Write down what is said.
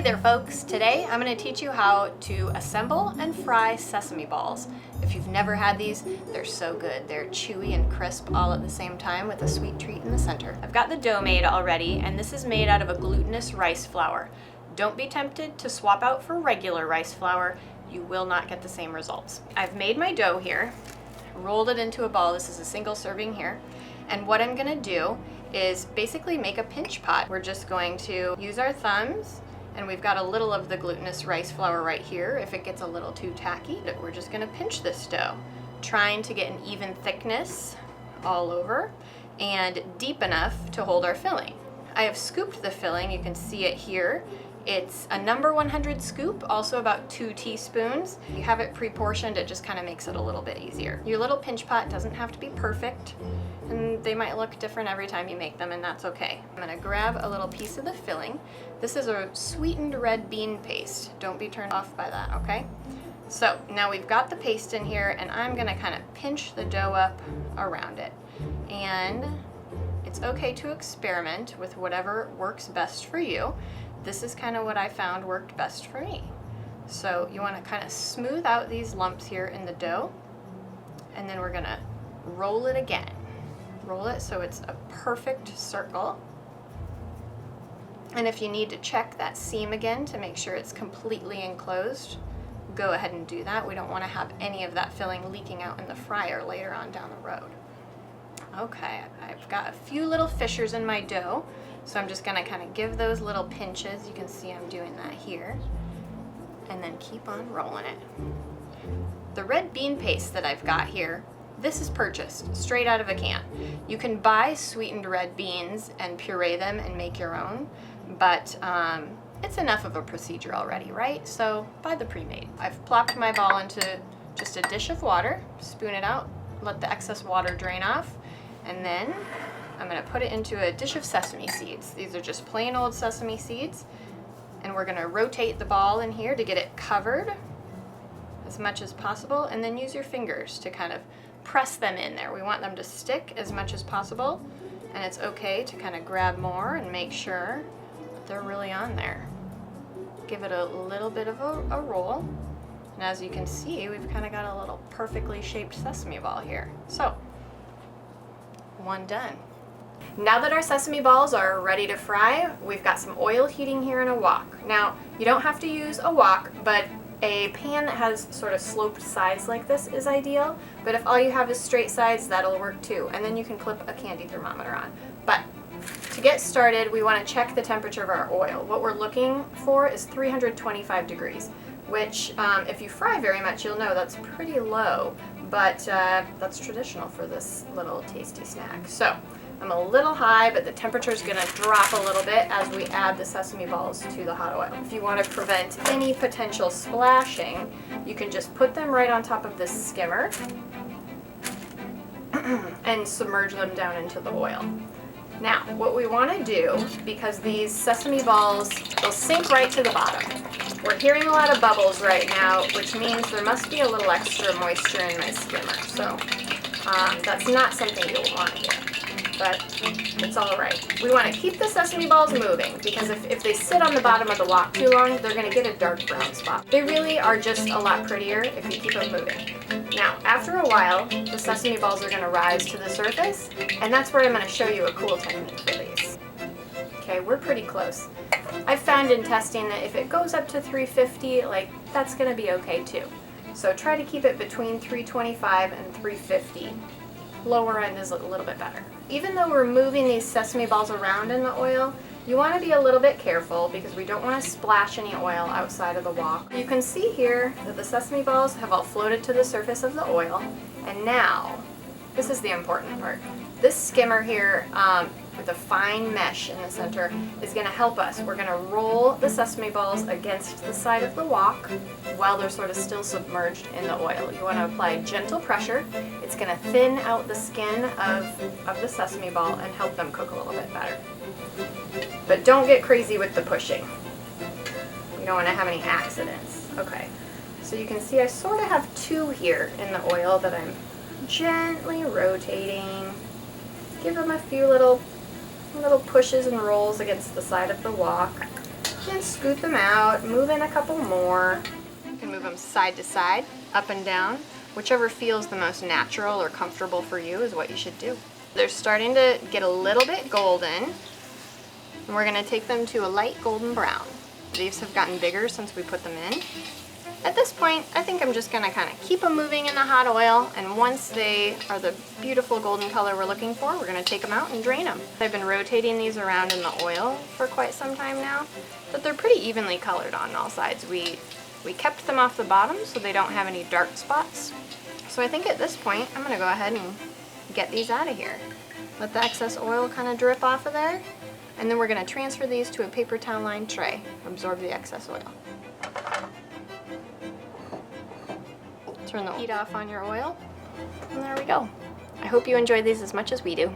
there folks, today I'm going to teach you how to assemble and fry sesame balls. If you've never had these, they're so good. They're chewy and crisp all at the same time with a sweet treat in the center. I've got the dough made already, and this is made out of a glutinous rice flour. Don't be tempted to swap out for regular rice flour. You will not get the same results. I've made my dough here, rolled it into a ball. This is a single serving here. And what I'm going to do is basically make a pinch pot. We're just going to use our thumbs, and we've got a little of the glutinous rice flour right here. If it gets a little too tacky, we're just gonna pinch this dough, trying to get an even thickness all over and deep enough to hold our filling. I have scooped the filling, you can see it here. It's a number 100 scoop, also about 2 teaspoons. You have it pre-portioned, it just kind of makes it a little bit easier. Your little pinch pot doesn't have to be perfect, and they might look different every time you make them, and that's okay. I'm gonna grab a little piece of the filling. This is a sweetened red bean paste. Don't be turned off by that, okay? So now we've got the paste in here, and I'm gonna kind of pinch the dough up around it. And it's okay to experiment with whatever works best for you. This is kind of what I found worked best for me. So you want to kind of smooth out these lumps here in the dough, and then we're going to roll it again. Roll it so it's a perfect circle. And if you need to check that seam again to make sure it's completely enclosed, go ahead and do that. We don't want to have any of that filling leaking out in the fryer later on down the road. Okay, I've got a few little fissures in my dough, so I'm just going to kind of give those little pinches. You can see I'm doing that here, and then keep on rolling it. The red bean paste that I've got here, this is purchased straight out of a can. You can buy sweetened red beans and puree them and make your own, but it's enough of a procedure already, right? So buy the pre-made. I've plopped my ball into just a dish of water, spoon it out, let the excess water drain off, and then I'm going to put it into a dish of sesame seeds. These are just plain old sesame seeds, and we're going to rotate the ball in here to get it covered as much as possible, and then use your fingers to kind of press them in there. We want them to stick as much as possible, and it's okay to kind of grab more and make sure that they're really on there. Give it a little bit of a roll, and as you can see, we've kind of got a little perfectly shaped sesame ball here. So, one done. Now that our sesame balls are ready to fry, we've got some oil heating here in a wok. Now, you don't have to use a wok, but a pan that has sort of sloped sides like this is ideal. But if all you have is straight sides, that'll work too. And then you can clip a candy thermometer on. But to get started, we want to check the temperature of our oil. What we're looking for is 325 degrees, which if you fry very much, you'll know that's pretty low. But that's traditional for this little tasty snack. So I'm a little high, but the temperature is going to drop a little bit as we add the sesame balls to the hot oil. If you want to prevent any potential splashing, you can just put them right on top of this skimmer and submerge them down into the oil. Now, what we want to do, because these sesame balls will sink right to the bottom. We're hearing a lot of bubbles right now, which means there must be a little extra moisture in my skimmer. So that's not something you'll want to do, but it's all right. We want to keep the sesame balls moving, because if they sit on the bottom of the wok too long, they're going to get a dark brown spot. They really are just a lot prettier if you keep them moving. Now, after a while, the sesame balls are going to rise to the surface, and that's where I'm going to show you a cool technique for these. Okay, we're pretty close. I've found in testing that if it goes up to 350, that's going to be okay too. So try to keep it between 325 and 350. Lower end is a little bit better. Even though we're moving these sesame balls around in the oil, you want to be a little bit careful because we don't want to splash any oil outside of the wok. You can see here that the sesame balls have all floated to the surface of the oil, and now, this is the important part. This skimmer here with a fine mesh in the center is going to help us. We're going to roll the sesame balls against the side of the wok while they're sort of still submerged in the oil. You want to apply gentle pressure. It's going to thin out the skin of the sesame ball and help them cook a little bit better. But don't get crazy with the pushing. You don't want to have any accidents. Okay, so you can see I sort of have 2 here in the oil that I'm gently rotating. Give them a few little pushes and rolls against the side of the wok. And scoot them out, move in a couple more. You can move them side to side, up and down. Whichever feels the most natural or comfortable for you is what you should do. They're starting to get a little bit golden, and we're gonna take them to a light golden brown. These have gotten bigger since we put them in. At this point, I think I'm just gonna kind of keep them moving in the hot oil, and once they are the beautiful golden color we're looking for, we're gonna take them out and drain them. I've been rotating these around in the oil for quite some time now, but they're pretty evenly colored on all sides. We kept them off the bottom so they don't have any dark spots. So I think at this point, I'm gonna go ahead and get these out of here. Let the excess oil kind of drip off of there, and then we're gonna transfer these to a paper towel lined tray, absorb the excess oil. Turn the heat off on your oil, and there we go. I hope you enjoy these as much as we do.